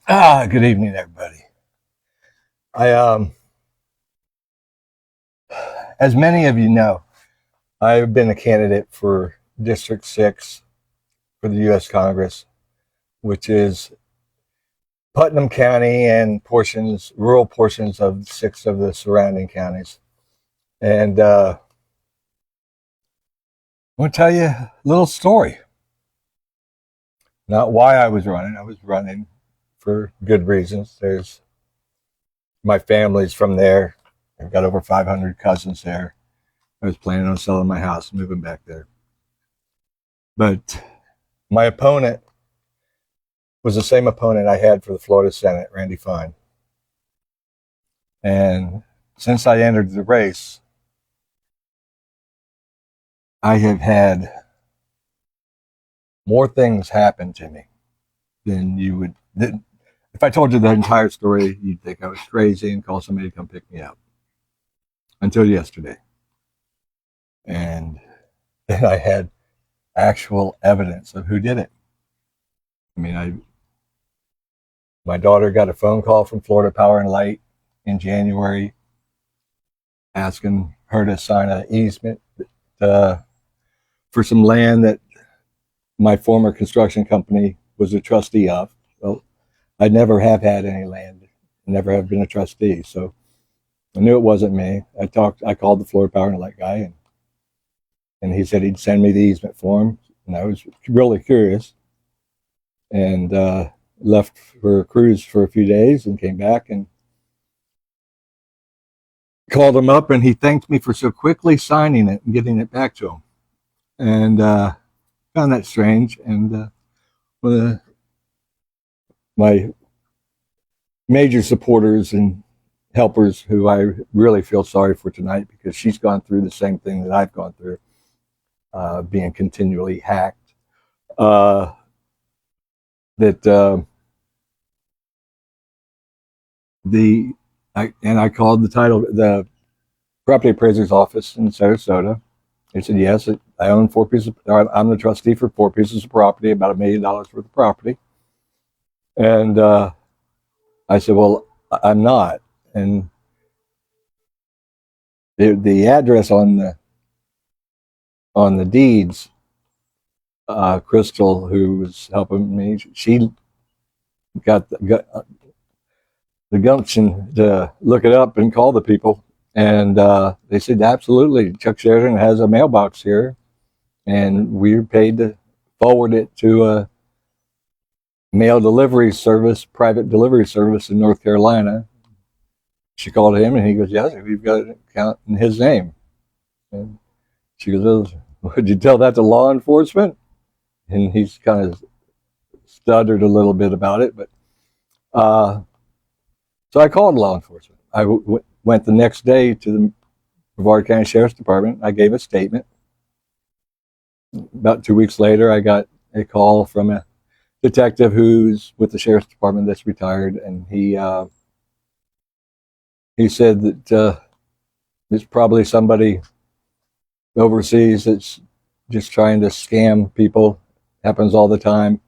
Good evening, everybody. I, as many of you know, I've been a candidate for District 6 for the U.S. Congress, which is Putnam County and rural portions of 6 of the surrounding counties. And I want to tell you a little story. Not why I was running. I was running for good reasons. There's my family's from there. I've got over 500 cousins there. I was planning on selling my house and moving back there. But my opponent was the same opponent I had for the Florida Senate, Randy Fine. And since I entered the race, I have had more things happen to me than you would. If I told you the entire story, you'd think I was crazy and call somebody to come pick me up. Until yesterday. And then I had actual evidence of who did it. I mean, my daughter got a phone call from Florida Power and Light in January asking her to sign an easement for some land that my former construction company was a trustee of. Well, I never have had any land, never have been a trustee, so I knew it wasn't me. I called the Florida Power and Light guy, and he said he'd send me the easement form, and I was really curious, and left for a cruise for a few days and came back and called him up, and he thanked me for so quickly signing it and getting it back to him, and found that strange. And one of my major supporters and helpers, who I really feel sorry for tonight because she's gone through the same thing that I've gone through, being continually hacked, that I called the property appraiser's office in Sarasota. They said, yes, I own I'm the trustee for 4 pieces of property, about $1 million worth of property. And I said, well, I'm not. And the address on the deeds, Crystal, who was helping me, she got the gumption to look it up and call the people. And they said, absolutely, Chuck Sheridan has a mailbox here, and we're paid to forward it to a mail delivery service, private delivery service in North Carolina. She called him, and he goes, yes, we've got an account in his name. And she goes, would you tell that to law enforcement? And he's kind of stuttered a little bit about it, but so I called law enforcement. I went the next day to the Brevard County Sheriff's Department. I gave a statement. About 2 weeks later, I got a call from a detective who's with the Sheriff's Department that's retired, and he said that there's probably somebody overseas that's just trying to scam people. Happens all the time.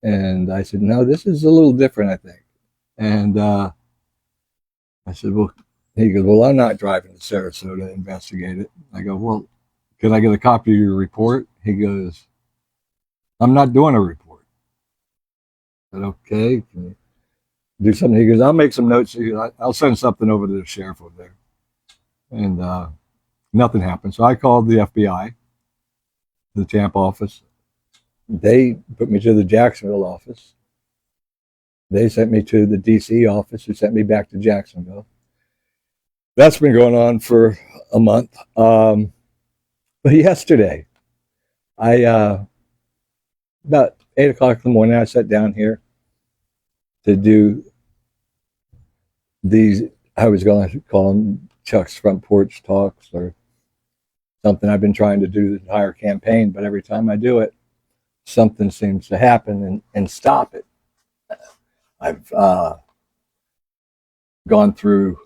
And I said, no, this is a little different, I think. And I said, well, he goes, well, I'm not driving to Sarasota to investigate it. I go, well, can I get a copy of your report? He goes, I'm not doing a report. I said, okay, can you do something? He goes, I'll make some notes. I'll send something over to the sheriff over there. And nothing happened. So I called the FBI, the Tampa office. They put me to the Jacksonville office. They sent me to the DC office, who sent me back to Jacksonville. That's been going on for a month. But yesterday, about 8 o'clock in the morning, I sat down here to do these, I was going to call them Chuck's front porch talks, or something I've been trying to do the entire campaign, but every time I do it, something seems to happen and stop it. I've gone through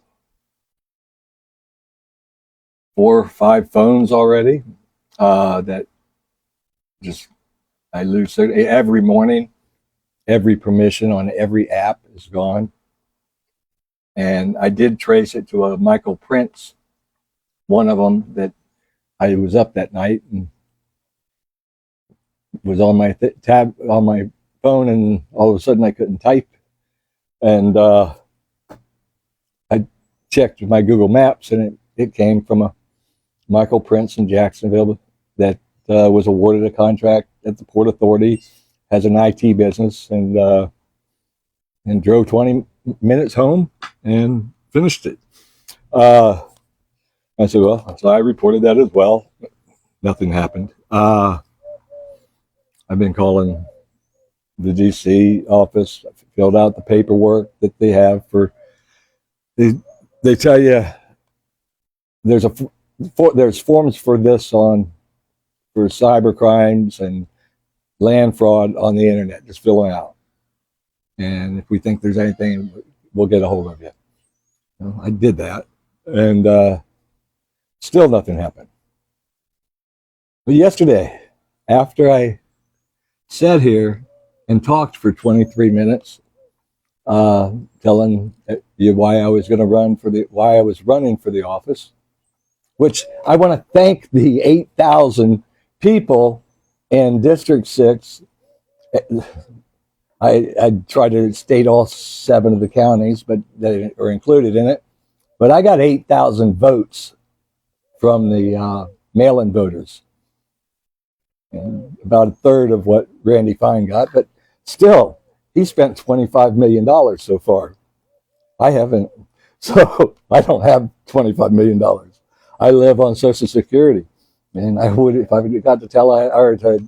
4 or 5 phones already that just I lose every morning. every permission on every app is gone. And I did trace it to a Michael Prince, one of them that I was up that night and was on my tab on my phone, and all of a sudden I couldn't type. And I checked my Google Maps, and it came from a Michael Prince in Jacksonville that was awarded a contract at the Port Authority, has an IT business, and drove 20 minutes home and finished it. I said, well, so I reported that as well. Nothing happened. I've been calling the DC office, filled out the paperwork that they have for. They tell you there's forms for this for cyber crimes and land fraud on the internet. Just fill them out, and if we think there's anything, we'll get a hold of you. Well, I did that, and still nothing happened. But yesterday, after I sat here and talked for 23 minutes, telling you why I was running for the office, which I want to thank the 8,000 people in District 6. I tried to state all 7 of the counties, but they are included in it. But I got 8,000 votes from the mail-in voters, and about a third of what Randy Fine got. But still, he spent $25 million so far. I haven't, so I don't have $25 million. I live on Social Security, and I would, if I got to to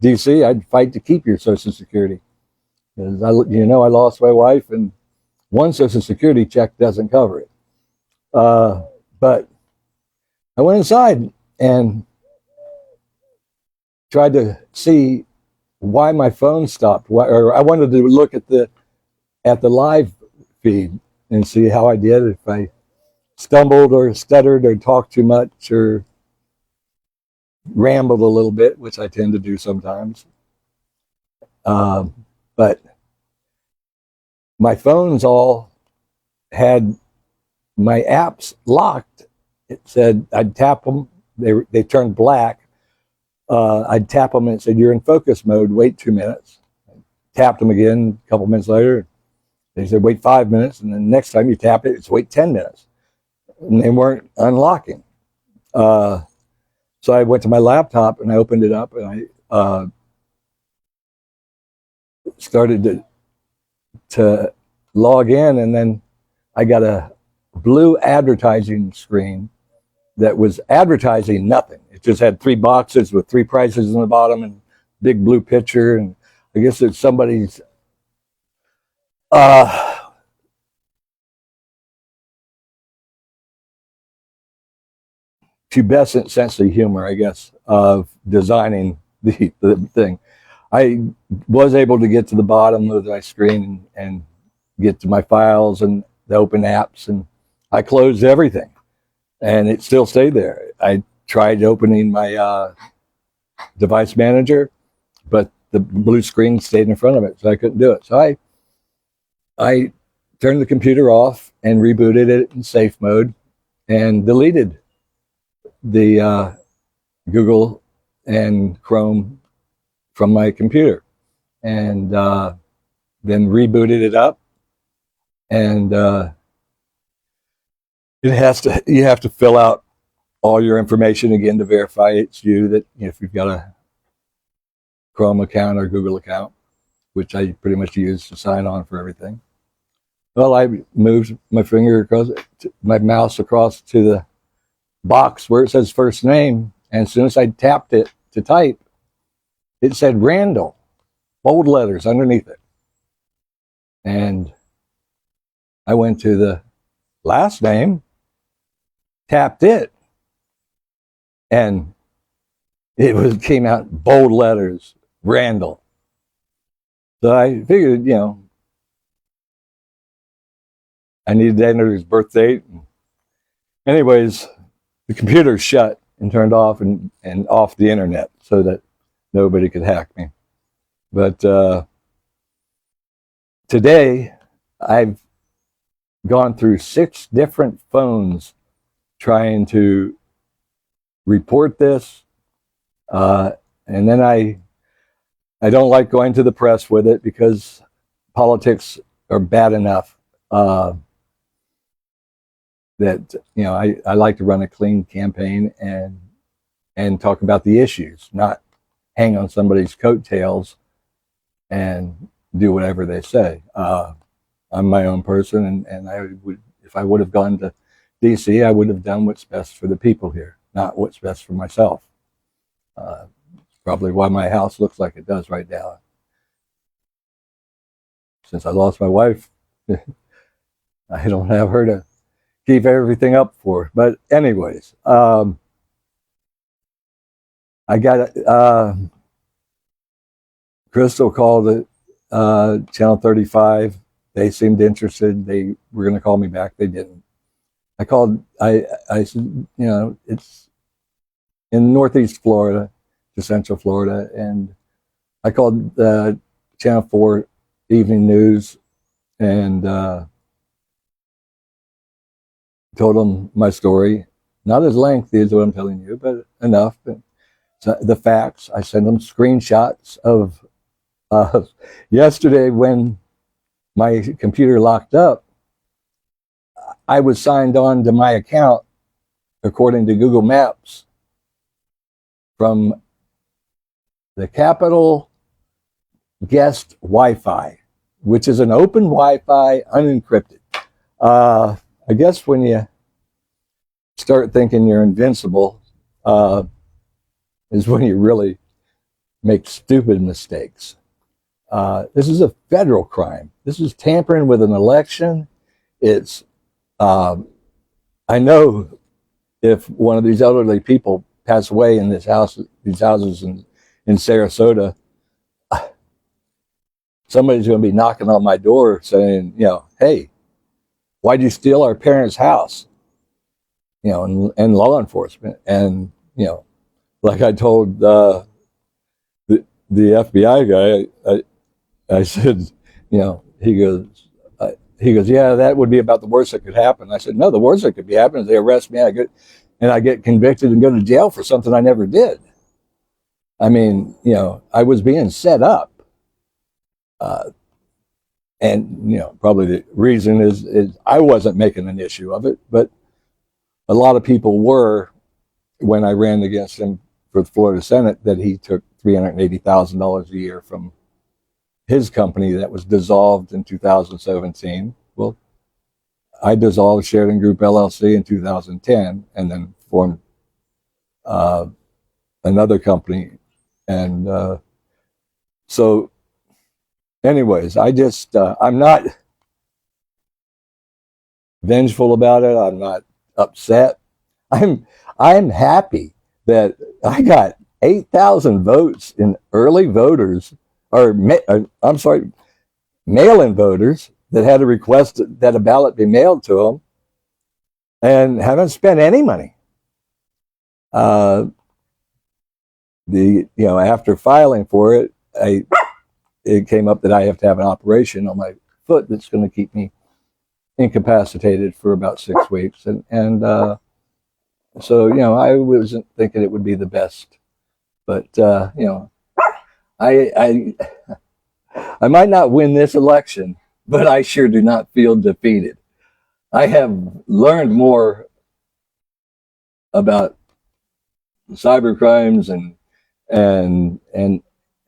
DC, I'd fight to keep your Social Security, because I lost my wife, and one Social Security check doesn't cover it. But I went inside and tried to see why my phone stopped. Or I wanted to look at the live feed and see how I did, if I stumbled or stuttered or talked too much or rambled a little bit, which I tend to do sometimes. But my phones all had my apps locked. It said I'd tap them, they turned black. I'd tap them and it said, "You're in focus mode, wait 2 minutes." I tapped them again a couple minutes later. They said, "Wait 5 minutes." And then the next time you tap it, it's wait 10 minutes. And they weren't unlocking. So I went to my laptop and I opened it up, and I started to log in, and then I got a blue advertising screen that was advertising nothing. It just had 3 boxes with 3 prices on the bottom and big blue picture. And I guess it's somebody's pubescent sense of humor, I guess, of designing the thing. I was able to get to the bottom of my screen and get to my files and the open apps, and I closed everything, and it still stayed there. I tried opening my device manager, but the blue screen stayed in front of it, so I couldn't do it. So I turned the computer off and rebooted it in safe mode and deleted the Google and Chrome from my computer, and then rebooted it up. And you have to fill out all your information again to verify it's you, that if you've got a Chrome account or Google account, which I pretty much use to sign on for everything. Well, I moved my my mouse across to the box where it says first name, and as soon as I tapped it to type, it said Randall, bold letters underneath it. And I went to the last name, tapped it, and it came out bold letters, Randall. So I figured, I needed to enter his birth date. Anyways, the computer shut and turned off and off the internet so that nobody could hack me. But today I've gone through 6 different phones trying to report this. And then I don't like going to the press with it because politics are bad enough. That I like to run a clean campaign and talk about the issues, not hang on somebody's coattails and do whatever they say. I'm my own person, and I would, if I would have gone to DC, I would have done what's best for the people here, not what's best for myself. Probably why my house looks like it does right now. Since I lost my wife, I don't have her to keep everything up for. But anyways, I got Crystal called it Channel 35. They seemed interested. They were going to call me back. They didn't. I called. I said, it's in Northeast Florida to Central Florida, and I called Channel 4 Evening News and told them my story. Not as lengthy as what I'm telling you, but enough. But the facts. I sent them screenshots of yesterday when my computer locked up. I was signed on to my account according to Google Maps from the Capitol Guest Wi-Fi, which is an open Wi-Fi, unencrypted. I guess when you start thinking you're invincible, is when you really make stupid mistakes. This is a federal crime. This is tampering with an election. It's, I know if one of these elderly people pass away in this house, these houses in Sarasota, somebody's going to be knocking on my door saying, hey, why'd you steal our parents' house? And law enforcement. And, like I told the FBI guy, I said, he goes, yeah, that would be about the worst that could happen. I said, no, the worst that could be happening is they arrest me, I get convicted and go to jail for something I never did. I mean, I was being set up. And, probably the reason is I wasn't making an issue of it, but a lot of people were when I ran against him for the Florida Senate, that he took $380,000 a year from his company that was dissolved in 2017. Well, I dissolved Sheridan Group LLC in 2010 and then formed another company. And so anyways, I'm not vengeful about it. I'm not upset. I'm happy that I got 8,000 votes in early voters, mail-in voters that had a request that a ballot be mailed to them, and haven't spent any money. After filing for it, it came up that I have to have an operation on my foot that's going to keep me incapacitated for about 6 weeks, and so I wasn't thinking it would be the best, but I might not win this election, but I sure do not feel defeated. I have learned more about cyber crimes, and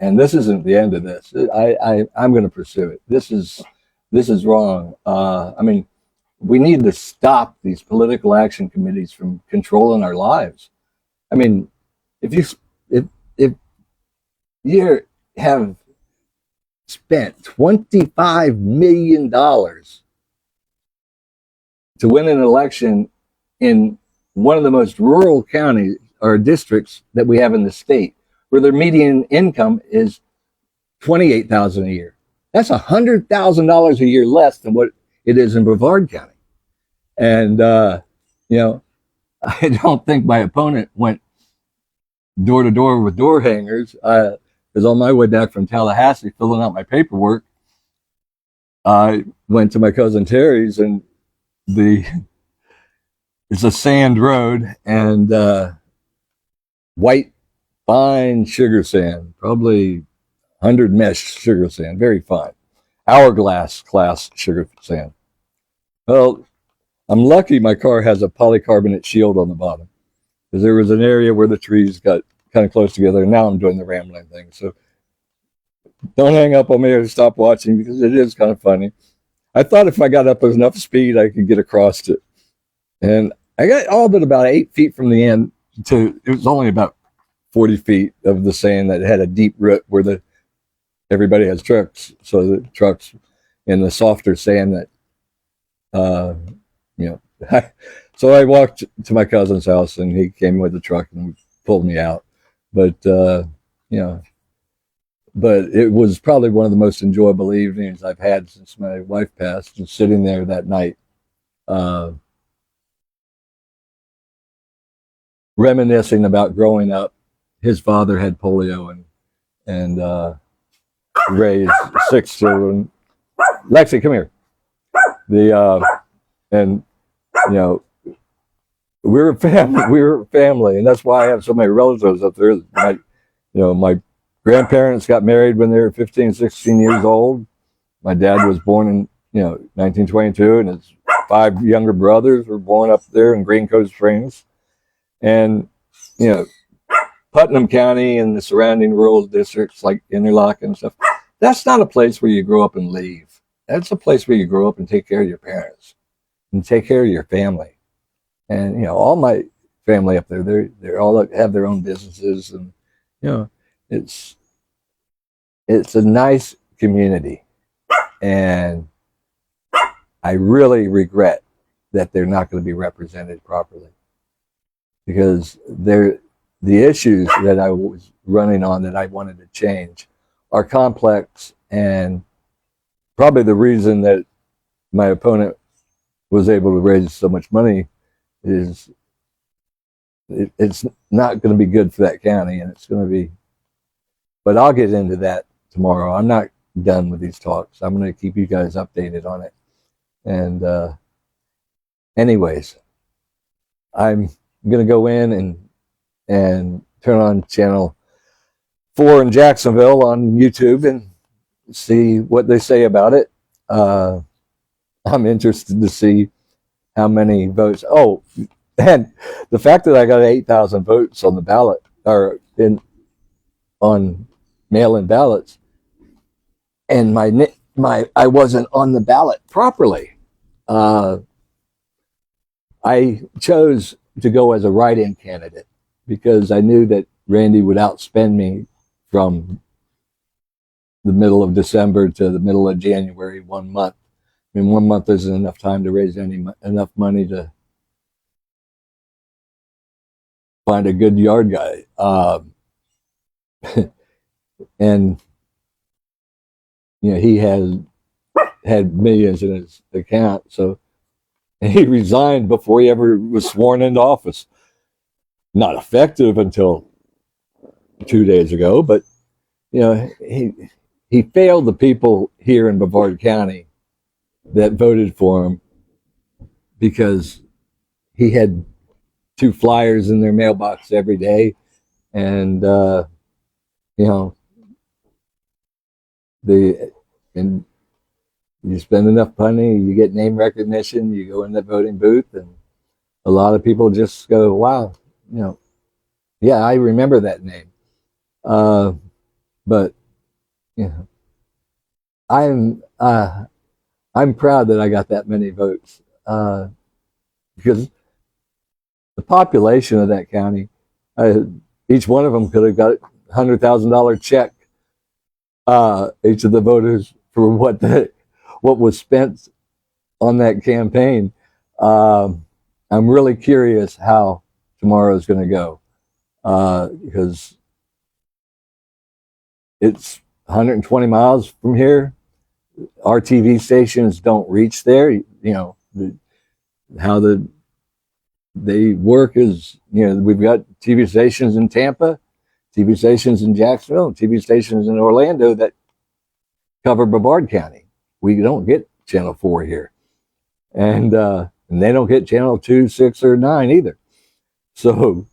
this isn't the end of this. I'm going to pursue it. This is wrong. I mean, we need to stop these political action committees from controlling our lives. I mean, if you have spent $25 million to win an election in one of the most rural counties or districts that we have in the state, where their median income is $28,000 a year. That's $100,000 a year less than what it is in Brevard County. And I don't think my opponent went door to door with door hangers. I was on my way back from Tallahassee filling out my paperwork, I went to my cousin Terry's, and it's a sand road, and white fine sugar sand, probably 100 mesh sugar sand, very fine, hourglass class sugar sand. Well, I'm lucky my car has a polycarbonate shield on the bottom, because there was an area where the trees got kind of close together, and now I'm doing the rambling thing. So don't hang up on me or stop watching, because it is kind of funny. I thought if I got up with enough speed, I could get across it. And I got all but about 8 feet from the end to, it was only about 40 feet of the sand that had a deep root where everybody has trucks. So the trucks in the softer sand that, you know, so I walked to my cousin's house, and he came with the truck and pulled me out. But, you know, but it was probably one of the most enjoyable evenings I've had since my wife passed, and sitting there that night, reminiscing about growing up. His father had polio and raised 6 children. Lexi, come here. And you know, we were family, and that's why I have so many relatives up there. My grandparents got married when they were 15, 16 years old. My dad was born in 1922, and his 5 younger brothers were born up there in Green Cove Springs. And Putnam County and the surrounding rural districts like Interlochen and stuff, that's not a place where you grow up and leave. That's a place where you grow up and take care of your parents and take care of your family. And all my family up there, they're all have their own businesses, and it's a nice community. And I really regret that they're not going to be represented properly, because the issues that I was running on that I wanted to change are complex, and probably the reason that my opponent was able to raise so much money is it's not going to be good for that county, and it's going to be, but I'll get into that tomorrow. I'm not done with these talks. I'm going to keep you guys updated on it. And anyways, I'm going to go in and turn on channel 4 in Jacksonville on YouTube and see what they say about it. I'm interested to see how many votes. Oh, and the fact that I got 8,000 votes on the ballot, or on mail-in ballots, and I wasn't on the ballot properly. I chose to go as a write-in candidate because I knew that Randy would outspend me from the middle of December to the middle of January, 1 month. I mean, 1 month isn't enough time to raise enough money to find a good yard guy. And he had millions in his account, so he resigned before he ever was sworn into office. Not effective until 2 days ago, but he failed the people here in Brevard County that voted for him, because he had 2 flyers in their mailbox every day, and and you spend enough money, you get name recognition, you go in the voting booth, and a lot of people just go, wow, yeah, I remember that name. But I'm proud that I got that many votes, because the population of that county, each one of them could have got a $100,000 check, each of the voters, for what was spent on that campaign. I'm really curious how tomorrow is going to go, because it's 120 miles from here. Our TV stations don't reach there. How they work is, we've got TV stations in Tampa, TV stations in Jacksonville, and TV stations in Orlando that cover Brevard County. we don't get channel 4 here, and they don't get channel 2, 6, or 9 either. So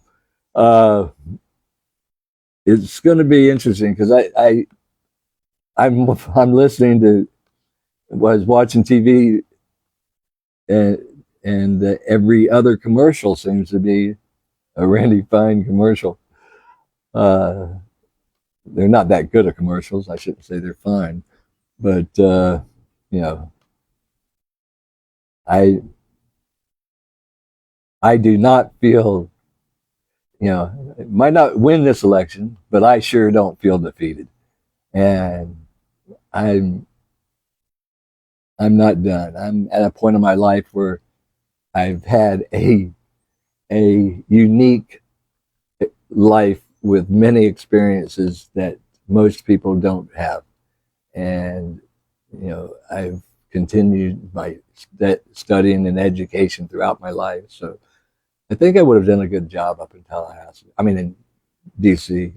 it's going to be interesting because I'm listening to, was watching TV, and every other commercial seems to be a Randy Fine commercial. They're not that good at commercials. I shouldn't say they're fine, but you know, I do not feel, might not win this election, but I sure don't feel defeated, and I'm not done. I'm at a point in my life where I've had a unique life with many experiences that most people don't have, and I've continued my studying and education throughout my life. So I think I would have done a good job up in Tallahassee. I mean, in DC.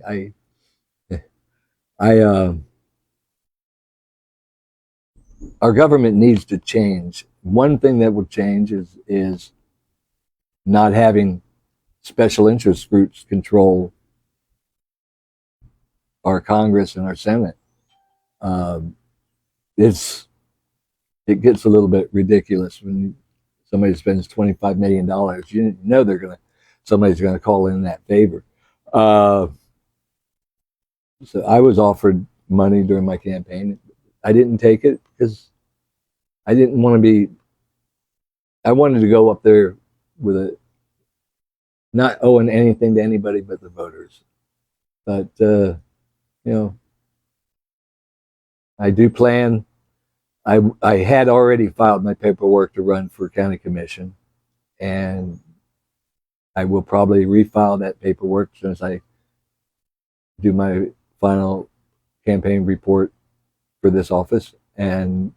Our government needs to change. One thing that will change is not having special interest groups control our Congress and our Senate. It gets a little bit ridiculous when somebody spends $25 million. You know somebody's gonna call in that favor. So I was offered money during my campaign. I didn't take it because I didn't want to be. I wanted to go up there with not owing anything to anybody but the voters. But I do plan. I had already filed my paperwork to run for county commission, and I will probably refile that paperwork as soon as I do my final campaign report for this office, and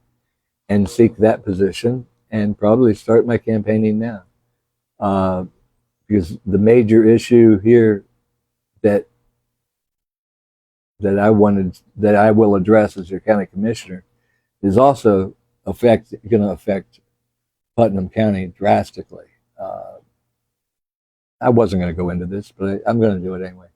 seek that position, and probably start my campaigning now. Because the major issue here that I will address as your county commissioner is also going to affect Putnam County drastically. I wasn't going to go into this, but I'm going to do it anyway.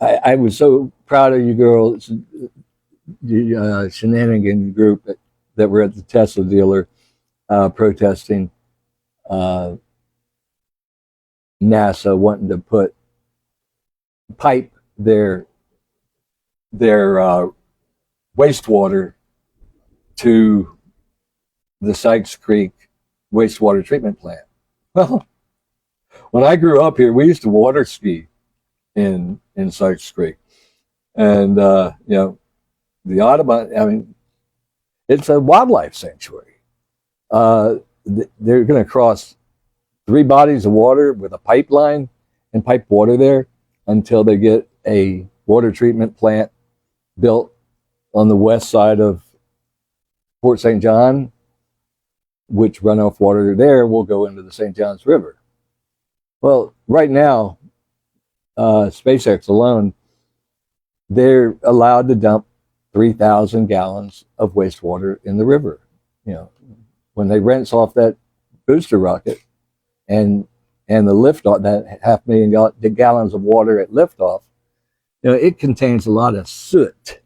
I was so proud of you girls, the shenanigan group that were at the Tesla dealer protesting NASA wanting to pipe their wastewater to the Sykes Creek wastewater treatment plant. Well, when I grew up here, we used to water ski in Sykes Creek, and the Audubon. I mean, it's a wildlife sanctuary. They're going to cross 3 bodies of water with a pipeline and pipe water there until they get a water treatment plant built on the west side of Port St. John, which runoff water there will go into the St. Johns River. Well, right now, SpaceX alone, they're allowed to dump 3,000 gallons of wastewater in the river. When they rinse off that booster rocket and the liftoff, that 500,000 gallons of water at liftoff, it contains a lot of soot,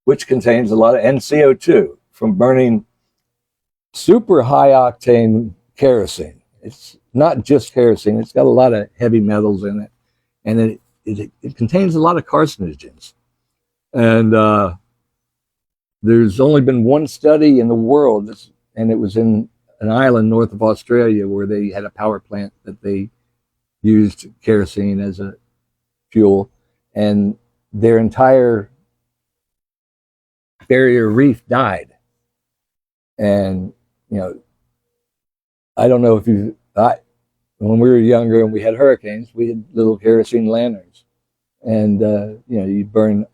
which contains a lot of CO2 from burning super high octane kerosene. It's not just kerosene; it's got a lot of heavy metals in it, and it contains a lot of carcinogens. And there's only been one study in the world, and it was in an island north of Australia where they had a power plant that they used kerosene as a fuel, and their entire barrier reef died. And I don't know if when we were younger and we had hurricanes, we had little kerosene lanterns, and you burn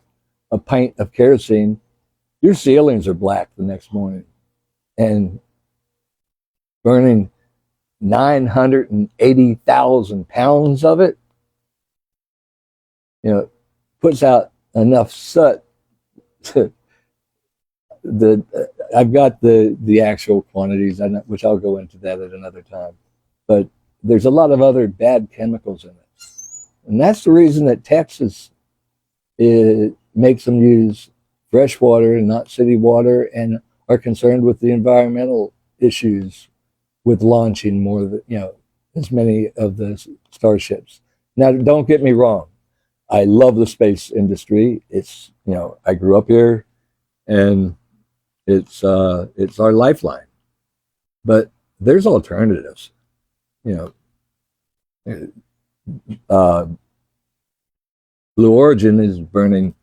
a pint of kerosene, your ceilings are black the next morning. And burning 980,000 pounds of it, puts out enough soot to I've got the actual quantities, which I'll go into that at another time. But there's a lot of other bad chemicals in it, and that's the reason that Texas makes them use fresh water and not city water, and are concerned with the environmental issues with launching more, as many of the starships. Now, don't get me wrong. I love the space industry. It's, I grew up here, and it's our lifeline. But there's alternatives. You know, Blue Origin is burning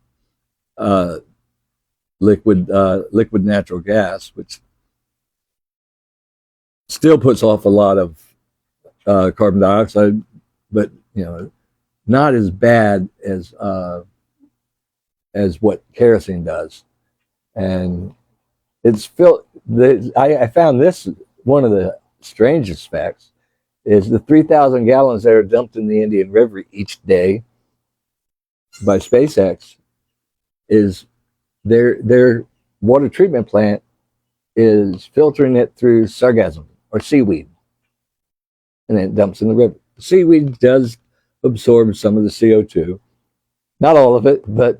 liquid natural gas, which still puts off a lot of carbon dioxide, but not as bad as what kerosene does. And it's I found this one of the strangest facts is the 3,000 gallons that are dumped in the Indian River each day by SpaceX is their water treatment plant is filtering it through sargassum or seaweed, and then it dumps in the river. The seaweed does absorb some of the CO2, not all of it, but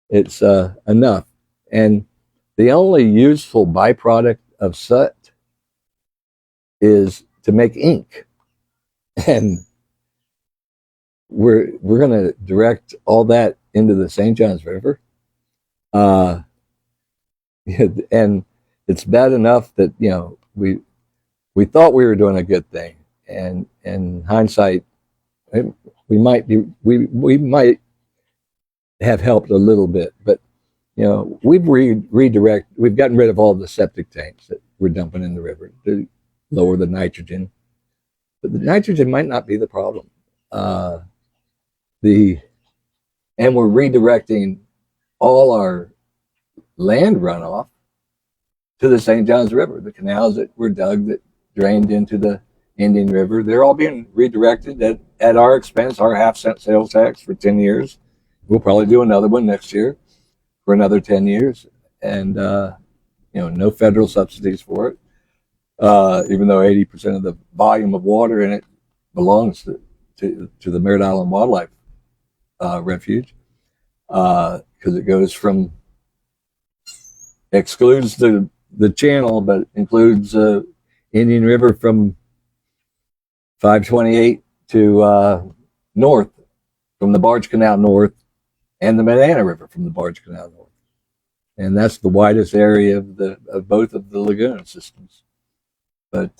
it's enough. And the only useful byproduct of soot is to make ink, and we're going to direct all that into the St. Johns River. And it's bad enough that we thought we were doing a good thing, and in hindsight, we might have helped a little bit, but we've we've gotten rid of all the septic tanks that we're dumping in the river to lower the nitrogen, but the nitrogen might not be the problem. And we're redirecting all our land runoff to the St. Johns River. The canals that were dug that drained into the Indian River, they're all being redirected at our expense, our half-cent sales tax for 10 years. We'll probably do another one next year for another 10 years. And, no federal subsidies for it, even though 80% of the volume of water in it belongs to the Merritt Island Wildlife Refuge, because it goes from, excludes the channel, but includes Indian River from 528 to north, from the Barge Canal north, and the Banana River from the Barge Canal north. And that's the widest area of both of the lagoon systems. But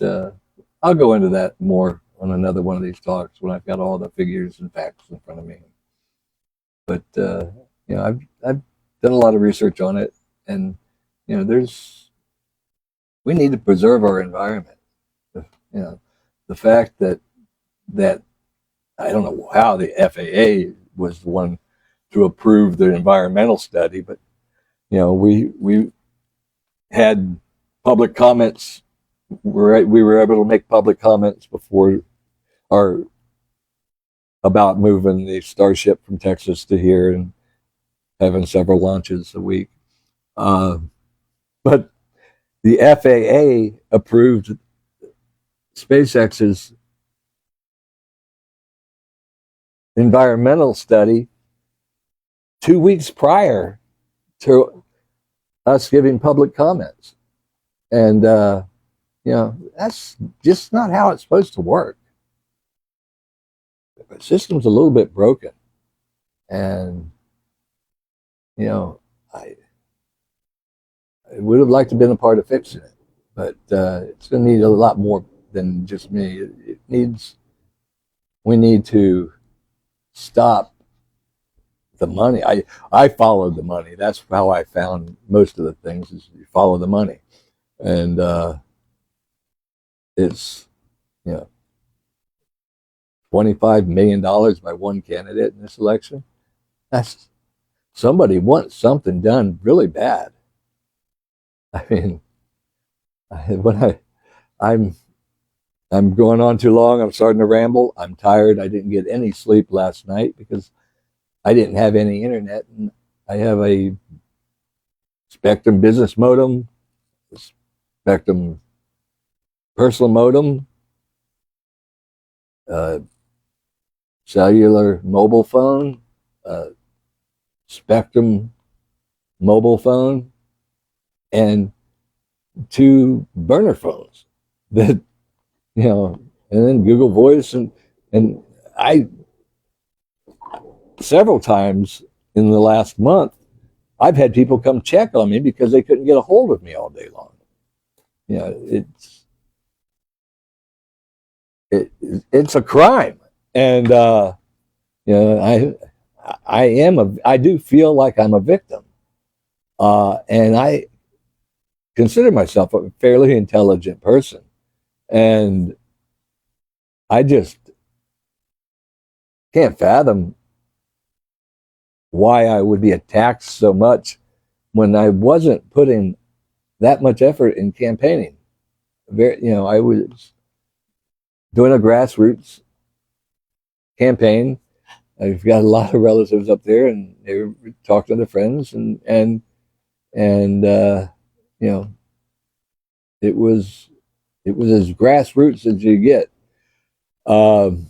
I'll go into that more on another one of these talks when I've got all the figures and facts in front of me. But I've done a lot of research on it, and we need to preserve our environment. The fact that I don't know how the FAA was the one to approve the environmental study, but we had public comments. We were able to make public comments before about moving the Starship from Texas to here and having several launches a week. But the FAA approved SpaceX's environmental study 2 weeks prior to us giving public comments. And, that's just not how it's supposed to work. The system's a little bit broken. And, I would have liked to have been a part of fixing it, but it's going to need a lot more than just me. We need to stop the money. I followed the money. That's how I found most of the things, is you follow the money. And it's $25 million by one candidate in this election. That's, somebody wants something done really bad. I mean, I'm I'm going on too long. I'm starting to ramble. I'm tired. I didn't get any sleep last night because I didn't have any internet. And I have a Spectrum business modem, Spectrum personal modem, uh, cellular mobile phone, Spectrum mobile phone, and two burner phones that, and then Google Voice. And I, several times in the last month, I've had people come check on me because they couldn't get a hold of me all day long. It's it's a crime, and I do feel like I'm a victim, and I consider myself a fairly intelligent person, and I just can't fathom why I would be attacked so much when I wasn't putting that much effort in campaigning. I was doing a grassroots campaign. I've got a lot of relatives up there, and they were talking to their friends, and it was as grassroots as you get, and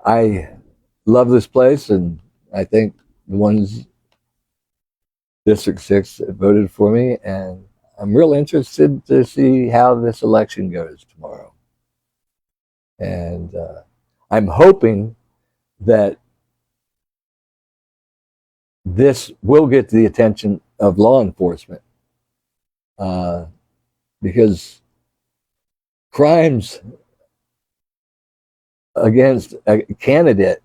I love this place, and I think the ones District 6 voted for me, and I'm real interested to see how this election goes tomorrow. And I'm hoping that this will get the attention of law enforcement, because crimes against a candidate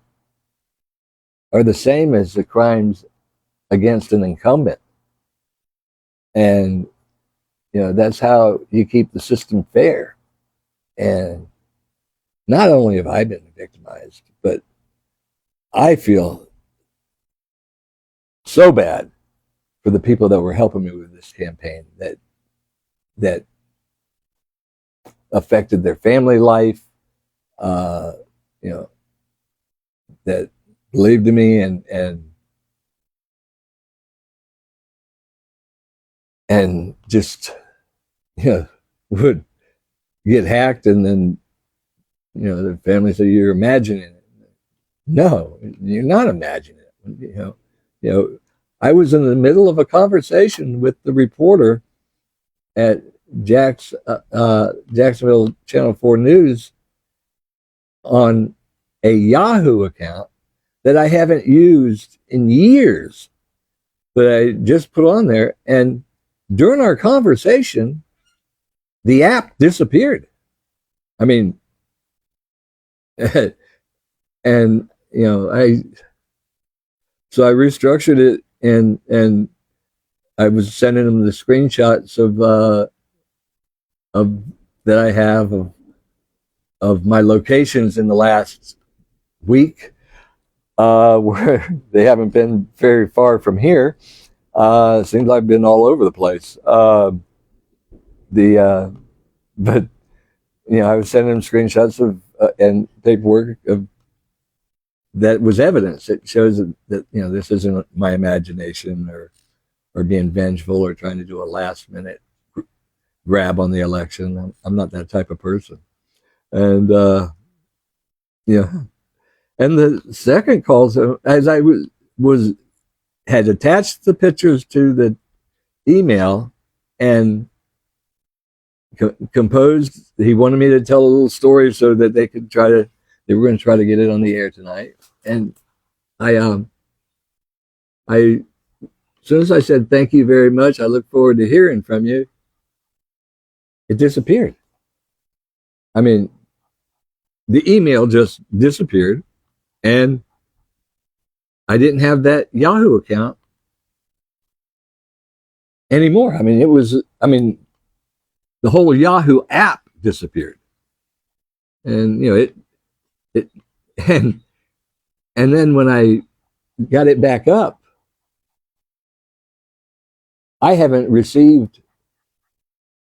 are the same as the crimes against an incumbent. And that's how you keep the system fair. And not only have I been victimized, but I feel so bad for the people that were helping me with this campaign, that affected their family life, uh, that believed in me, and just would get hacked, and then the family said, "You're imagining it." No, you're not imagining it. I was in the middle of a conversation with the reporter at Jacksonville Channel 4 News on a Yahoo account that I haven't used in years, but I just put on there. And during our conversation, the app disappeared. I mean, and I restructured it, and I was sending them the screenshots of that I have of my locations in the last week, where they haven't been very far from here. It seems like I've been all over the place. But I was sending them screenshots of and paperwork of that was evidence that shows that this isn't my imagination, or being vengeful, or trying to do a last minute grab on the election. I'm not that type of person. And and the second call, so as I was had attached the pictures to the email and composed. He wanted me to tell a little story so that they were going to try to get it on the air tonight. And as soon as I said thank you very much, I look forward to hearing from you, it disappeared. I mean, the email just disappeared, and I didn't have that Yahoo account anymore. I mean, the whole Yahoo app disappeared. And it and then when I got it back up, I haven't received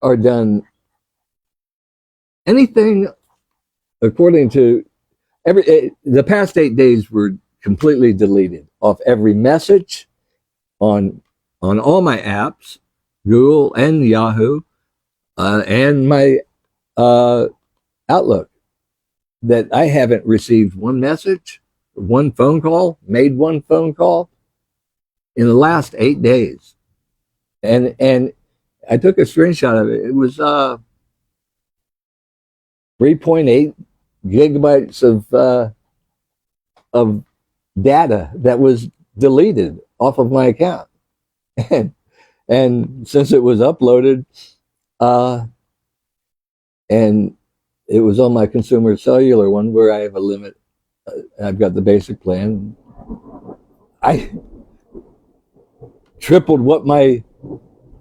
are done anything according to the past 8 days were completely deleted off every message on all my apps, Google and Yahoo, and my uh, Outlook. That I haven't received one message, one phone call, made one phone call in the last 8 days, and I took a screenshot of it. It was 3.8 gigabytes of data that was deleted off of my account, and since it was uploaded, uh, and it was on my consumer cellular one where I have a limit. I've got the basic plan. I tripled what my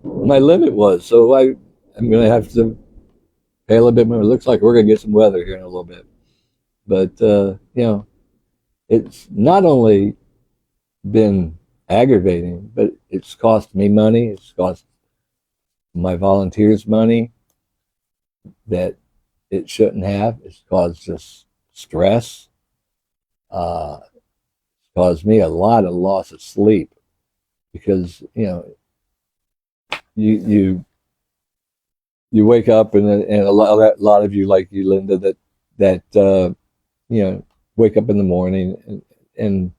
limit was, so I'm going to have to pay a little bit more. It looks like we're going to get some weather here in a little bit, but it's not only been aggravating, but it's cost me money. It's cost my volunteers money that it shouldn't have. It's caused us stress. It's caused me a lot of loss of sleep because you wake up and a lot of you like you, Linda, that wake up in the morning and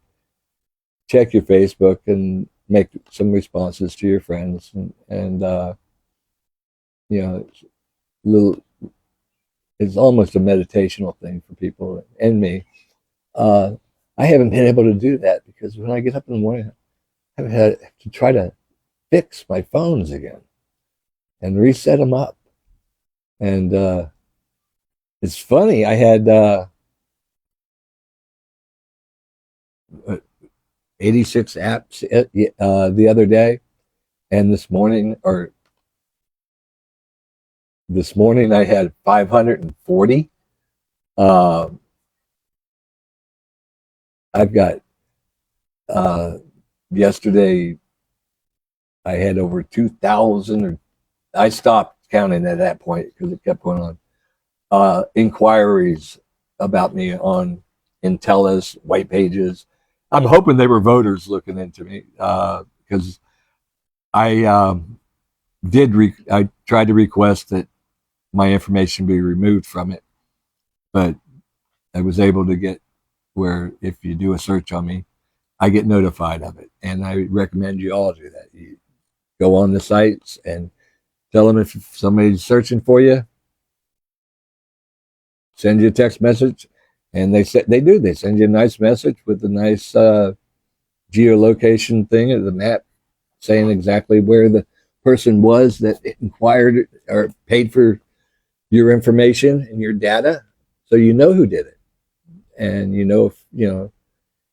check your Facebook and make some responses to your friends and it's little. It's almost a meditational thing for people and me. Uh, I haven't been able to do that because when I get up in the morning, I've had to try to fix my phones again and reset them up. And it's funny. I had 86 apps the other day, and this morning I had 540. Uh, I've got yesterday I had over 2,000, or I stopped counting at that point because it kept going on. Inquiries about me on Intellis, white pages. I'm hoping they were voters looking into me because I I tried to request that my information be removed from it, but I was able to get where if you do a search on me, I get notified of it, and I recommend you all do that. You go on the sites and tell them if somebody's searching for you, send you a text message, and they send you a nice message with a nice geolocation thing of the map saying exactly where the person was that inquired or paid for your information and your data, so you know who did it, and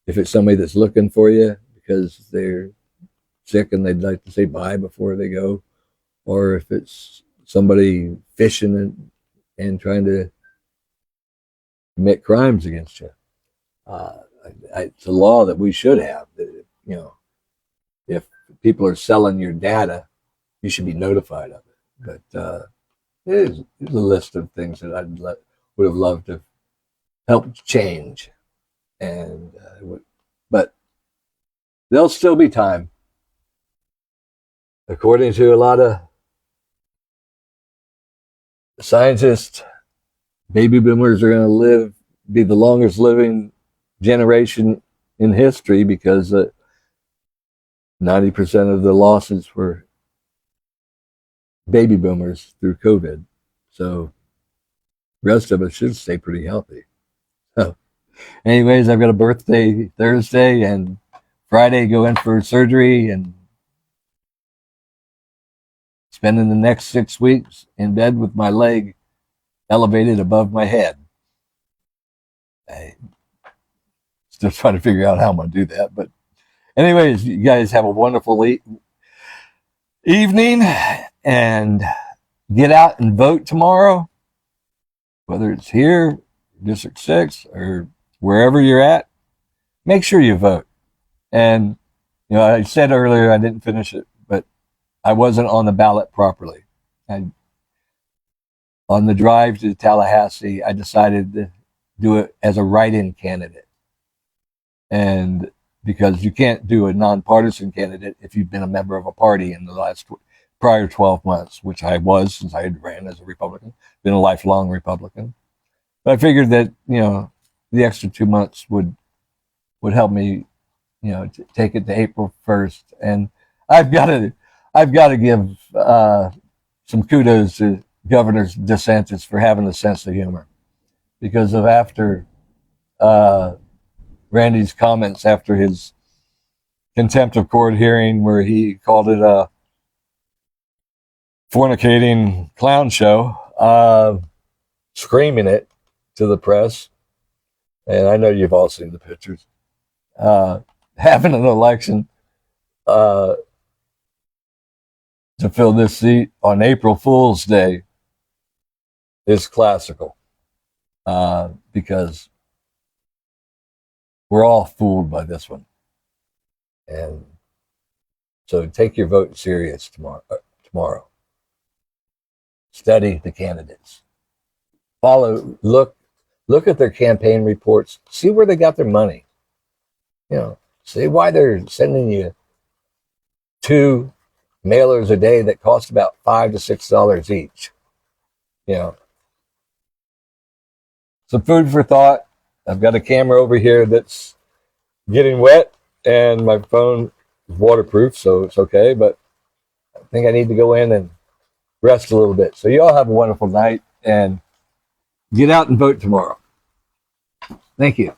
if it's somebody that's looking for you because they're sick and they'd like to say bye before they go, or if it's somebody fishing and trying to commit crimes against you. Uh, it's a law that we should have. That if people are selling your data, you should be notified of it. But there's a list of things that would have loved to help change, and but there'll still be time. According to a lot of scientists, baby boomers are going to be the longest living generation in history because 90% of the losses were baby boomers through COVID. So the rest of us should stay pretty healthy. So, anyways, I've got a birthday Thursday and Friday go in for surgery and spending the next 6 weeks in bed with my leg elevated above my head. I still trying to figure out how I'm going to do that. But anyways, you guys have a wonderful evening and get out and vote tomorrow, whether it's here, District 6, or wherever you're at. Make sure you vote. And, I said earlier I didn't finish it, but I wasn't on the ballot properly. on the drive to Tallahassee, I decided to do it as a write-in candidate. And because you can't do a nonpartisan candidate if you've been a member of a party in the last prior 12 months, which I was since I had ran as a Republican, been a lifelong Republican. But I figured that, the extra 2 months would help me, take it to April 1st. And I've got to give some kudos to Governor DeSantis for having a sense of humor, because of after Randy's comments after his contempt of court hearing, where he called it a fornicating clown show, screaming it to the press. And I know you've all seen the pictures. Having an election to fill this seat on April Fool's Day is classical, because we're all fooled by this one. And so take your vote serious tomorrow. Study the candidates. Look at their campaign reports. See where they got their money. See why they're sending you 2 mailers a day that cost about $5 to $6 each. Some food for thought. I've got a camera over here that's getting wet, and my phone is waterproof, so it's okay. But I think I need to go in and rest a little bit. So you all have a wonderful night, and get out and vote tomorrow. Thank you.